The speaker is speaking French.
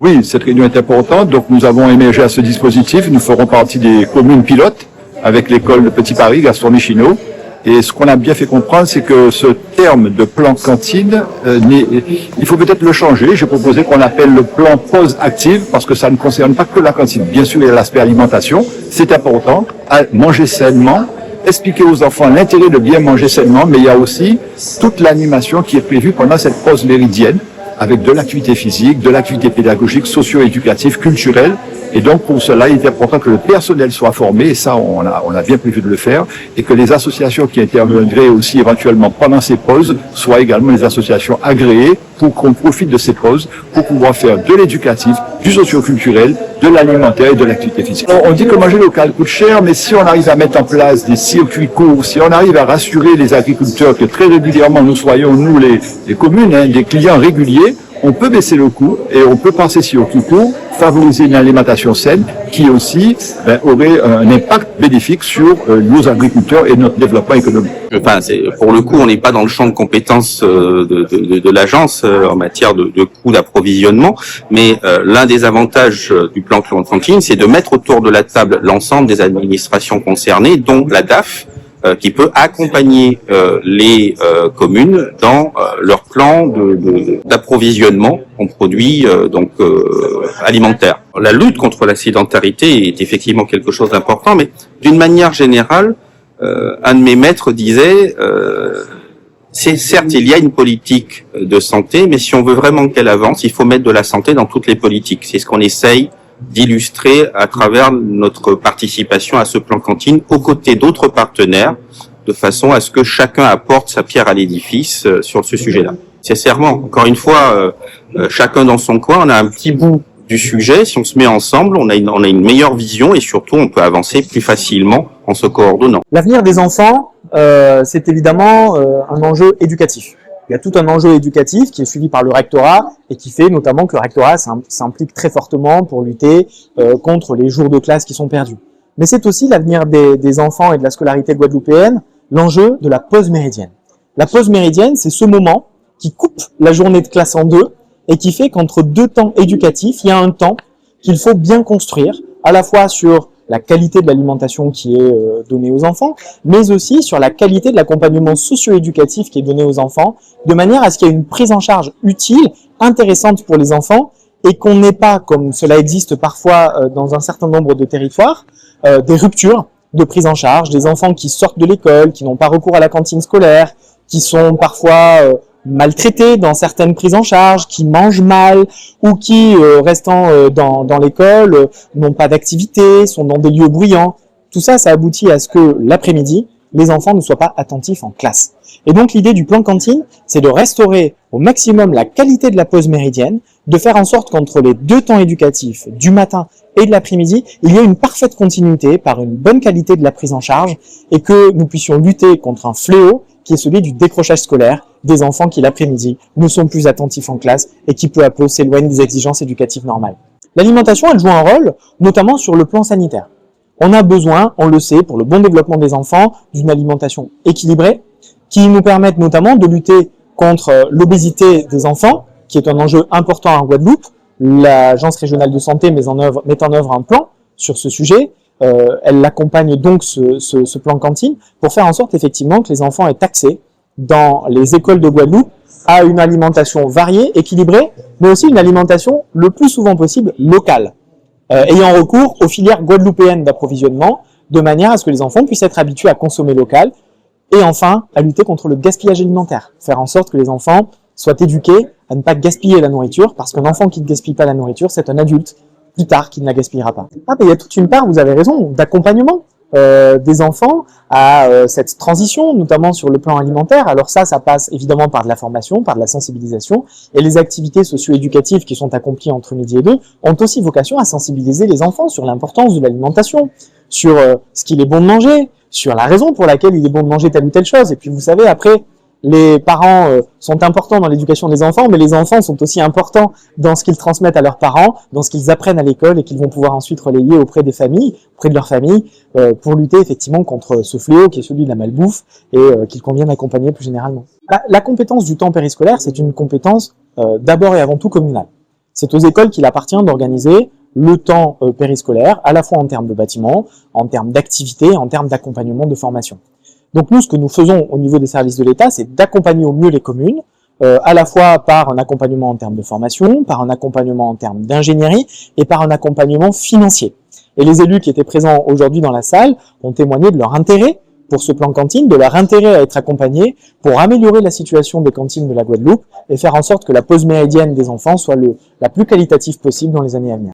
Oui, cette réunion est importante. Donc nous avons émergé à ce dispositif. Nous ferons partie des communes pilotes avec l'école de Petit Paris, Gaston Michineau. Et ce qu'on a bien fait comprendre, c'est que ce terme de plan cantine, il faut peut-être le changer. J'ai proposé qu'on appelle le plan pause active parce que ça ne concerne pas que la cantine. Bien sûr, il y a l'aspect alimentation. C'est important. À manger sainement. Expliquer aux enfants l'intérêt de bien manger sainement, mais il y a aussi toute l'animation qui est prévue pendant cette pause méridienne, avec de l'activité physique, de l'activité pédagogique, socio-éducative, culturelle. Et donc, pour cela, il est important que le personnel soit formé, et ça, on a bien prévu de le faire, et que les associations qui interviendraient aussi éventuellement pendant ces pauses soient également des associations agréées pour qu'on profite de ces pauses pour pouvoir faire de l'éducatif, du socio-culturel, de l'alimentaire et de l'activité physique. On dit que manger local coûte cher, mais si on arrive à mettre en place des circuits courts, si on arrive à rassurer les agriculteurs que très régulièrement nous soyons, nous les communes, des clients réguliers, on peut baisser le coût et on peut penser sur tout court, favoriser une alimentation saine qui aussi aurait un impact bénéfique sur nos agriculteurs et notre développement économique. Enfin, pour le coup, on n'est pas dans le champ de compétences de l'agence en matière de coûts d'approvisionnement, mais l'un des avantages du plan cantine, c'est de mettre autour de la table l'ensemble des administrations concernées, dont la DAF, qui peut accompagner les communes dans leur plan d'approvisionnement en produits alimentaires. La lutte contre la sédentarité est effectivement quelque chose d'important, mais d'une manière générale, un de mes maîtres disait c'est certes, il y a une politique de santé, mais si on veut vraiment qu'elle avance, il faut mettre de la santé dans toutes les politiques. C'est ce qu'on essaye d'illustrer à travers notre participation à ce plan cantine aux côtés d'autres partenaires, de façon à ce que chacun apporte sa pierre à l'édifice sur ce sujet-là. Sincèrement, encore une fois, chacun dans son coin, on a un petit bout du sujet. Si on se met ensemble, on a une meilleure vision et surtout, on peut avancer plus facilement en se coordonnant. L'avenir des enfants, c'est évidemment un enjeu éducatif. Il y a tout un enjeu éducatif qui est suivi par le rectorat et qui fait notamment que le rectorat s'implique très fortement pour lutter contre les jours de classe qui sont perdus. Mais c'est aussi l'avenir des enfants et de la scolarité guadeloupéenne, l'enjeu de la pause méridienne. La pause méridienne, c'est ce moment qui coupe la journée de classe en deux et qui fait qu'entre deux temps éducatifs, il y a un temps qu'il faut bien construire, à la fois sur la qualité de l'alimentation qui est donnée aux enfants, mais aussi sur la qualité de l'accompagnement socio-éducatif qui est donné aux enfants, de manière à ce qu'il y ait une prise en charge utile, intéressante pour les enfants, et qu'on n'ait pas, comme cela existe parfois dans un certain nombre de territoires, des ruptures de prise en charge, des enfants qui sortent de l'école, qui n'ont pas recours à la cantine scolaire, qui sont parfois maltraités dans certaines prises en charge, qui mangent mal ou qui, restant dans l'école, n'ont pas d'activité, sont dans des lieux bruyants. Tout ça, ça aboutit à ce que l'après-midi, les enfants ne soient pas attentifs en classe. Et donc l'idée du plan cantine, c'est de restaurer au maximum la qualité de la pause méridienne, de faire en sorte qu'entre les deux temps éducatifs, du matin et de l'après-midi, il y ait une parfaite continuité par une bonne qualité de la prise en charge et que nous puissions lutter contre un fléau qui est celui du décrochage scolaire des enfants qui l'après-midi ne sont plus attentifs en classe et qui peu à peu s'éloignent des exigences éducatives normales. L'alimentation, elle joue un rôle, notamment sur le plan sanitaire. On a besoin, on le sait, pour le bon développement des enfants, d'une alimentation équilibrée qui nous permette notamment de lutter contre l'obésité des enfants, qui est un enjeu important en Guadeloupe. L'Agence régionale de santé met en œuvre un plan sur ce sujet. Elle accompagne donc ce plan cantine pour faire en sorte effectivement que les enfants aient accès dans les écoles de Guadeloupe à une alimentation variée, équilibrée, mais aussi une alimentation le plus souvent possible locale, ayant recours aux filières guadeloupéennes d'approvisionnement, de manière à ce que les enfants puissent être habitués à consommer local, et enfin à lutter contre le gaspillage alimentaire, faire en sorte que les enfants soient éduqués à ne pas gaspiller la nourriture, parce qu'un enfant qui ne gaspille pas la nourriture, c'est un adulte plus tard qui ne la gaspillera pas. Ah, mais il y a toute une part, vous avez raison, d'accompagnement des enfants à cette transition, notamment sur le plan alimentaire. Alors ça passe évidemment par de la formation, par de la sensibilisation, et les activités socio-éducatives qui sont accomplies entre midi et deux ont aussi vocation à sensibiliser les enfants sur l'importance de l'alimentation, sur ce qu'il est bon de manger, sur la raison pour laquelle il est bon de manger telle ou telle chose. Et puis vous savez, après, les parents sont importants dans l'éducation des enfants, mais les enfants sont aussi importants dans ce qu'ils transmettent à leurs parents, dans ce qu'ils apprennent à l'école et qu'ils vont pouvoir ensuite relayer auprès des familles, auprès de leurs familles, pour lutter effectivement contre ce fléau qui est celui de la malbouffe et qu'il convient d'accompagner plus généralement. La compétence du temps périscolaire, c'est une compétence d'abord et avant tout communale. C'est aux écoles qu'il appartient d'organiser le temps périscolaire, à la fois en termes de bâtiments, en termes d'activités, en termes d'accompagnement de formation. Donc nous, ce que nous faisons au niveau des services de l'État, c'est d'accompagner au mieux les communes, à la fois par un accompagnement en termes de formation, par un accompagnement en termes d'ingénierie et par un accompagnement financier. Et les élus qui étaient présents aujourd'hui dans la salle ont témoigné de leur intérêt pour ce plan cantine, de leur intérêt à être accompagnés pour améliorer la situation des cantines de la Guadeloupe et faire en sorte que la pause méridienne des enfants soit la plus qualitative possible dans les années à venir.